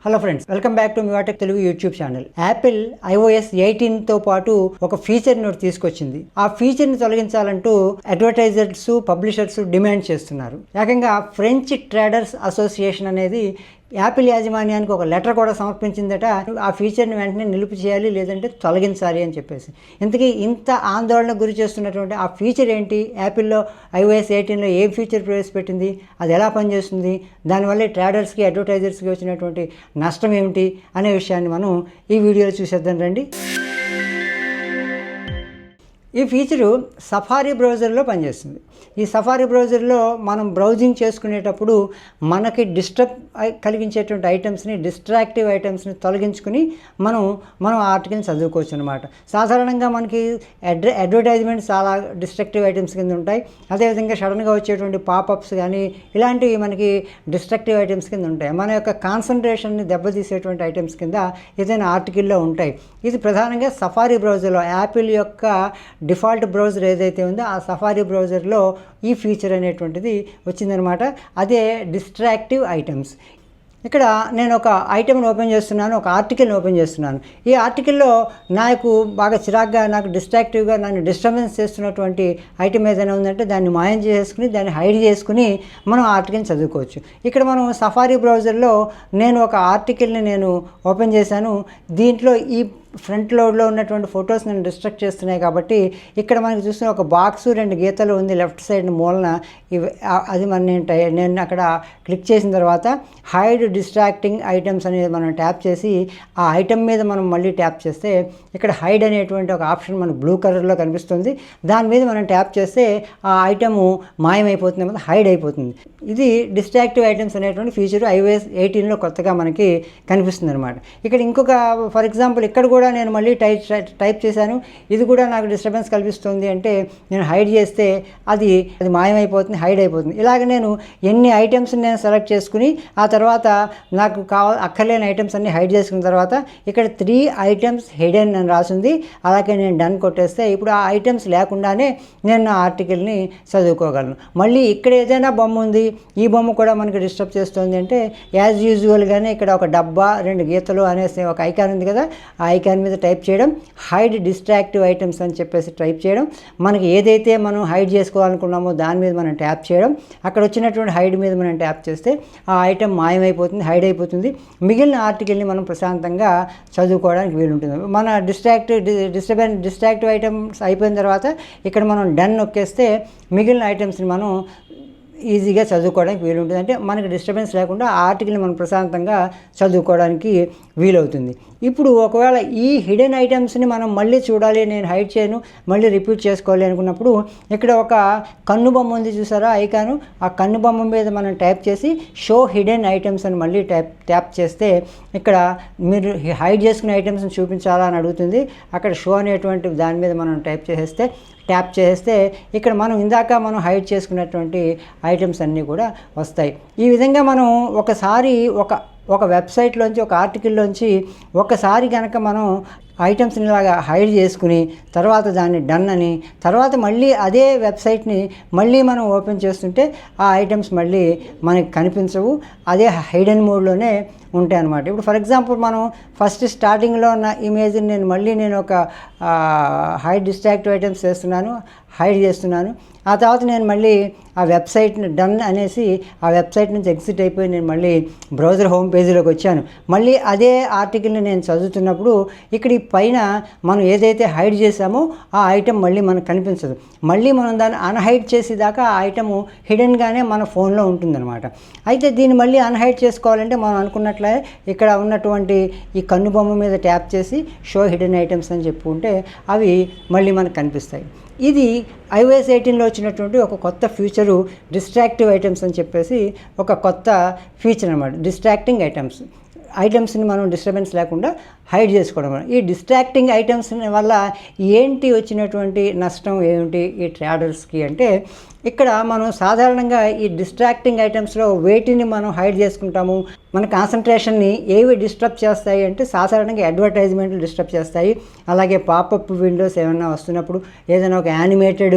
Hello friends, welcome back to Mivatech Telugu YouTube channel. Apple iOS 18తో పాటు ఒక feature note తీసుకొచ్చింది. ఆ ఫీచర్ని తొలగించాలంటూ అడ్వర్టైజర్స్, పబ్లిషర్స్ డిమాండ్ చేస్తున్నారు. ఏకంగా ఫ్రెంచ్ ట్రేడర్స్ అసోసియేషన్ అనేది యాపిల్ యాజమాన్యానికి ఒక లెటర్ కూడా సమర్పించిందట. ఆ ఫీచర్ని వెంటనే నిలుపు చేయాలి, లేదంటే తొలగించాలి అని చెప్పేసి. ఇంతకీ ఇంత ఆందోళనకు గురి చేస్తున్నటువంటి ఆ ఫీచర్ ఏంటి? యాపిల్లో iOS 18లో ఏ ఫీచర్ ప్రవేశపెట్టింది, అది ఎలా పనిచేస్తుంది, దానివల్ల ట్రేడర్స్కి, అడ్వర్టైజర్స్కి వచ్చినటువంటి నష్టం ఏమిటి అనే విషయాన్ని మనం ఈ వీడియోలో చూసేద్దాం రండి. ఈ ఫీచరు సఫారీ బ్రౌజర్లో పనిచేస్తుంది. ఈ సఫారీ బ్రౌజర్లో మనం బ్రౌజింగ్ చేసుకునేటప్పుడు మనకి డిస్టర్బ్ కలిగించేటువంటి ఐటమ్స్ని, డిస్ట్రాక్టివ్ ఐటమ్స్ని తొలగించుకుని మనం ఆర్టికల్ని చదువుకోవచ్చు అనమాట. సాధారణంగా మనకి అడ్వర్టైజ్మెంట్స్ చాలా డిస్ట్రక్టివ్ ఐటమ్స్ కింద ఉంటాయి. అదేవిధంగా సడన్గా వచ్చేటువంటి పాపప్స్ కానీ ఇలాంటివి మనకి డిస్ట్రక్టివ్ ఐటమ్స్ కింద ఉంటాయి. మన యొక్క కాన్సన్ట్రేషన్ని దెబ్బతీసేటువంటి ఐటమ్స్ కింద ఏదైనా ఆర్టికల్లో ఉంటాయి. ఇది ప్రధానంగా సఫారీ బ్రౌజర్లో, యాపిల్ యొక్క డిఫాల్ట్ బ్రౌజర్ ఏదైతే ఉందో ఆ సఫారీ బ్రౌజర్లో ఈ ఫీచర్ అనేటువంటిది వచ్చిందనమాట. అదే డిస్ట్రాక్టివ్ ఐటమ్స్. ఇక్కడ నేను ఒక ఐటెంని ఓపెన్ చేస్తున్నాను, ఒక ఆర్టికల్ని ఓపెన్ చేస్తున్నాను. ఈ ఆర్టికల్లో నాకు బాగా చిరాగ్గా, నాకు డిస్ట్రాక్టివ్గా, నన్ను డిస్టర్బెన్స్ చేస్తున్నటువంటి ఐటెం ఏదైనా ఉందంటే దాన్ని మాయం చేసుకుని, దాన్ని హైడ్ చేసుకుని మనం ఆర్టికల్ని చదువుకోవచ్చు. ఇక్కడ మనం సఫారీ బ్రౌజర్లో నేను ఒక ఆర్టికల్ని ఓపెన్ చేశాను. దీంట్లో ఈ ఫ్రంట్ లోడ్లో ఉన్నటువంటి ఫొటోస్ నన్ను డిస్ట్రాక్ట్ చేస్తున్నాయి కాబట్టి ఇక్కడ మనకి చూస్తున్న ఒక బాక్సు, 2 గీతలు ఉంది లెఫ్ట్ సైడ్ మూలన. అది నేను అక్కడ క్లిక్ చేసిన తర్వాత హైడ్ డిస్ట్రాక్టింగ్ ఐటమ్స్ అనేది మనం ట్యాప్ చేసి ఆ ఐటమ్ మీద మనం మళ్ళీ ట్యాప్ చేస్తే ఇక్కడ హైడ్ అనేటువంటి ఒక ఆప్షన్ మనకు బ్లూ కలర్లో కనిపిస్తుంది. దాని మీద మనం ట్యాప్ చేస్తే ఆ ఐటము మాయమైపోతుంది, అన్నమాట హైడ్ అయిపోతుంది. ఇది డిస్ట్రాక్టివ్ ఐటమ్స్ అనేటువంటి ఫీచర్ iOS 18లో కొత్తగా మనకి కనిపిస్తుంది అనమాట. ఇక్కడ ఇంకొక ఫర్ ఎగ్జాంపుల్ ఇక్కడ కూడా నేను మళ్ళీ టైప్ చేశాను. ఇది కూడా నాకు డిస్టర్బెన్స్ కల్పిస్తుంది అంటే నేను హైడ్ చేస్తే అది మాయమైపోతుంది, హైడ్ అయిపోతుంది. ఇలాగ నేను ఎన్ని ఐటమ్స్ని నేను సెలెక్ట్ చేసుకుని ఆ తర్వాత నాకు అక్కర్లేని ఐటమ్స్ అన్ని హైడ్ చేసుకున్న తర్వాత ఇక్కడ 3 ఐటమ్స్ హిడెన్ అని రాసింది. అలాగే నేను డన్ కొట్టేస్తే ఇప్పుడు ఆ ఐటమ్స్ లేకుండానే నేను నా ఆర్టికల్ని చదువుకోగలను. మళ్ళీ ఇక్కడ ఏదైనా బొమ్మ ఉంది, ఈ బొమ్మ కూడా మనకి డిస్టర్బ్ చేస్తుంది అంటే యాజ్ యూజువల్గానే ఇక్కడ ఒక డబ్బా, 2 గీతలు అనేసి ఒక ఐకాన్ ఉంది కదా, ఆ ఐకాన్ మీద టైప్ చేయడం, హైడ్ డిస్ట్రాక్టివ్ ఐటమ్స్ అని చెప్పేసి టైప్ చేయడం. మనకి ఏదైతే మనం హైడ్ చేసుకోవాలనుకున్నామో దాని మీద మనం ట్యాప్ చేయడం. అక్కడ వచ్చినటువంటి హైడ్ మీద మనం ట్యాప్ చేస్తే ఆ ఐటమ్ మాయమైపోతుంది, హైడ్ అయిపోతుంది. మిగిలిన ఆర్టికల్ని మనం ప్రశాంతంగా చదువుకోవడానికి వీలుంటుంది. మన డిస్ట్రాక్టివ్ ఐటమ్స్ అయిపోయిన తర్వాత ఇక్కడ మనం డన్ నొక్కేస్తే మిగిలిన ఐటమ్స్ని మనం ఈజీగా చదువుకోవడానికి వీలుంటుంది. అంటే మనకి డిస్టర్బెన్స్ లేకుండా ఆ ఆర్టికల్ని మనం ప్రశాంతంగా చదువుకోవడానికి వీలవుతుంది. ఇప్పుడు ఒకవేళ ఈ హిడెన్ ఐటమ్స్ని మనం మళ్ళీ చూడాలి, నేను హైడ్ చేయను, మళ్ళీ రిపీట్ చేసుకోవాలి అనుకున్నప్పుడు ఇక్కడ ఒక కన్ను బొమ్మ ఉంది చూసారా ఐకాను, ఆ కన్ను బొమ్మ మీద మనం ట్యాప్ చేసి షో హిడెన్ ఐటమ్స్ అని మళ్ళీ ట్యాప్ చేస్తే ఇక్కడ మీరు హైడ్ చేసుకునే ఐటమ్స్ని చూపించాలా అని అడుగుతుంది. అక్కడ షో అనేటువంటి దాని మీద మనం ట్యాప్ చేస్తే ఇక్కడ మనం ఇందాక హైడ్ చేసుకున్నటువంటి ఐటమ్స్ అన్నీ కూడా వస్తాయి. ఈ విధంగా మనం ఒకసారి ఒక వెబ్సైట్లోంచి, ఒక ఆర్టికల్లోంచి ఒకసారి కనుక మనం ఐటమ్స్ని ఇలాగా హైడ్ చేసుకుని తర్వాత దాన్ని డన్ అని, తర్వాత మళ్ళీ అదే వెబ్సైట్ని మళ్ళీ మనం ఓపెన్ చేస్తుంటే ఆ ఐటమ్స్ మళ్ళీ మనకి కనిపించవు, అదే హైడెన్ మోడ్లోనే ఉంటాయి అన్నమాట. ఇప్పుడు ఫర్ ఎగ్జాంపుల్ మనం ఫస్ట్ స్టార్టింగ్లో ఉన్న ఇమేజ్ని నేను ఒక హైడ్ డిస్ట్రాక్టివ్ ఐటమ్స్ హైడ్ చేస్తున్నాను. ఆ తర్వాత నేను మళ్ళీ ఆ వెబ్సైట్ని డన్ అనేసి ఆ వెబ్సైట్ నుంచి ఎగ్జిట్ అయిపోయి నేను మళ్ళీ బ్రౌజర్ హోమ్ పేజీలోకి వచ్చాను. మళ్ళీ అదే ఆర్టికల్ని నేను చదువుతున్నప్పుడు ఇక్కడ ఈ పైన మనం ఏదైతే హైడ్ చేసామో ఆ ఐటమ్ మళ్ళీ మనకు కనిపించదు. మళ్ళీ మనం దాన్ని అన్హైడ్ చేసేదాకా ఆ ఐటము హిడెన్గానే మన ఫోన్లో ఉంటుందన్నమాట. అయితే దీన్ని మళ్ళీ అన్హైడ్ చేసుకోవాలంటే మనం అనుకున్నట్లే ఇక్కడ ఉన్నటువంటి ఈ కన్ను బొమ్మ మీద ట్యాప్ చేసి షో హిడెన్ ఐటమ్స్ అని చెప్పుకుంటే అవి మళ్ళీ మనకు కనిపిస్తాయి. ఇది iOS 18లో వచ్చినటువంటి ఒక కొత్త ఫీచరు, డిస్ట్రాక్టివ్ ఐటమ్స్ అని చెప్పేసి ఒక కొత్త ఫీచర్ అనమాట. డిస్ట్రాక్టింగ్ ఐటమ్స్ని మనం డిస్టర్బెన్స్ లేకుండా హైడ్ చేసుకోవడం. ఈ డిస్ట్రాక్టింగ్ ఐటమ్స్ వల్ల ఏంటి వచ్చినటువంటి నష్టం ఏమిటి ఈ ట్రేడర్స్కి అంటే, ఇక్కడ మనం సాధారణంగా ఈ డిస్ట్రాక్టింగ్ ఐటమ్స్లో వేటిని మనం హైడ్ చేసుకుంటాము, మన కాన్సన్ట్రేషన్ని ఏవి డిస్టర్బ్ చేస్తాయి అంటే సాధారణంగా అడ్వర్టైజ్మెంట్లు డిస్టర్బ్ చేస్తాయి. అలాగే పాపప్ విండోస్ ఏమైనా వస్తున్నప్పుడు ఏదైనా ఒక యానిమేటెడ్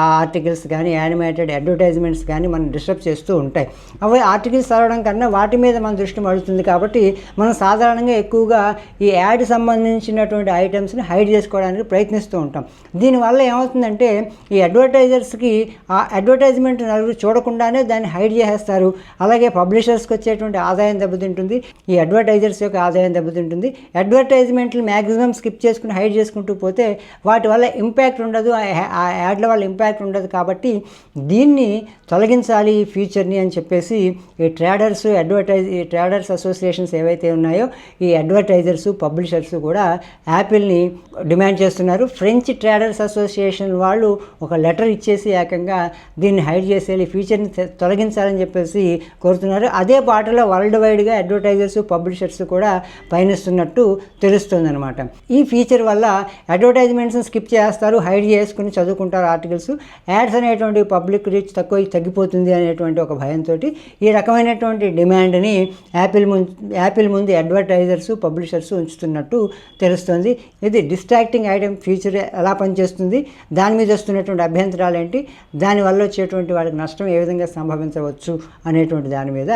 ఆర్టికల్స్ కానీ యానిమేటెడ్ అడ్వర్టైజ్మెంట్స్ కానీ మనం డిస్టర్బ్ చేస్తూ ఉంటాయి. అవి ఆర్టికల్స్ చదవడం కన్నా వాటి మీద మన దృష్టి మడుతుంది కాబట్టి మనం సాధారణంగా ఎక్కువగా ఈ యాడ్ సంబంధించినటువంటి ఐటమ్స్ని హైడ్ చేసుకోవడానికి ప్రయత్నిస్తూ ఉంటాం. దీనివల్ల ఏమవుతుందంటే ఈ అడ్వర్టైజర్స్కి ఆ అడ్వర్టైజ్మెంట్ నలుగురు చూడకుండానే దాన్ని హైడ్ చేసేస్తారు. అలాగే పబ్లిషర్స్కి వచ్చేటువంటి ఆదాయం దెబ్బతింటుంది, ఈ అడ్వర్టైజర్స్ యొక్క ఆదాయం దెబ్బతింటుంది. అడ్వర్టైజ్మెంట్లు మ్యాక్సిమం స్కిప్ చేసుకుని హైడ్ చేసుకుంటూ పోతే వాటి వల్ల ఇంపాక్ట్ ఉండదు, ఆ యాడ్ల వల్ల ఇంపాక్ట్ ఉండదు. కాబట్టి దీన్ని తొలగించాలి ఈ ఫీచర్ని అని చెప్పేసి ఈ ట్రేడర్స్ అసోసియేషన్స్ ఏవైతే ఉన్నాయో ఈ అడ్వర్టైజర్స్ పబ్లిషర్స్ కూడా యాపిల్ని డిమాండ్ చేస్తున్నారు. ఫ్రెంచ్ ట్రేడర్స్ అసోసియేషన్ వాళ్ళు ఒక లెటర్ ఇచ్చేసి ఏకంగా దీన్ని హైడ్ చేసేయాలి, ఫీచర్ని తొలగించాలని చెప్పేసి కోరుతున్నారు. అదే బాటలో వరల్డ్ వైడ్గా అడ్వర్టైజర్స్ పబ్లిషర్స్ కూడా పయనిస్తున్నట్టు తెలుస్తుందన్నమాట. ఈ ఫీచర్ వల్ల అడ్వర్టైజ్మెంట్స్ని స్కిప్ చేస్తారు, హైడ్ చేసుకుని చదువుకుంటారు ఆర్టికల్స్. యాడ్స్ అనేటువంటి పబ్లిక్ రీచ్ తగ్గిపోతుంది అనేటువంటి ఒక భయంతో ఈ రకమైనటువంటి డిమాండ్ని యాపిల్ ముందు అడ్వర్టైజర్స్ పబ్లిషర్స్ ఉంచుతున్నట్టు తెలుస్తుంది. ఇది డిస్ట్రాక్టింగ్ ఐటమ్ ఫీచర్ ఎలా పనిచేస్తుంది, దాని మీద వస్తున్నటువంటి అభ్యంతరాలు ఏంటి, దానివల్ల వచ్చేటువంటి వాళ్ళకి నష్టం ఏ విధంగా సంభవించవచ్చు అనేటువంటి దాని మీద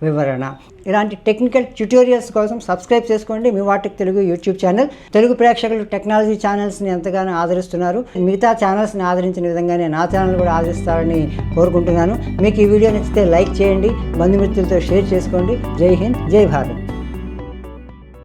వివరణ. ఇలాంటి టెక్నికల్ ట్యుటోరియల్స్ కోసం సబ్స్క్రైబ్ చేసుకోండి మీ వాటికి తెలుగు యూట్యూబ్ ఛానల్. తెలుగు ప్రేక్షకులు టెక్నాలజీ ఛానల్స్ని ఎంతగానో ఆదరిస్తున్నారు. మిగతా ఛానల్స్ని ఆదరించిన విధంగానే నా ఛానల్ కూడా ఆదరిస్తారని కోరుకుంటున్నాను. మీకు ఈ వీడియో నచ్చితే లైక్ చేయండి, బంధుమిత్రులతో షేర్ చేసుకోండి. జై హింద్, జై భారత్.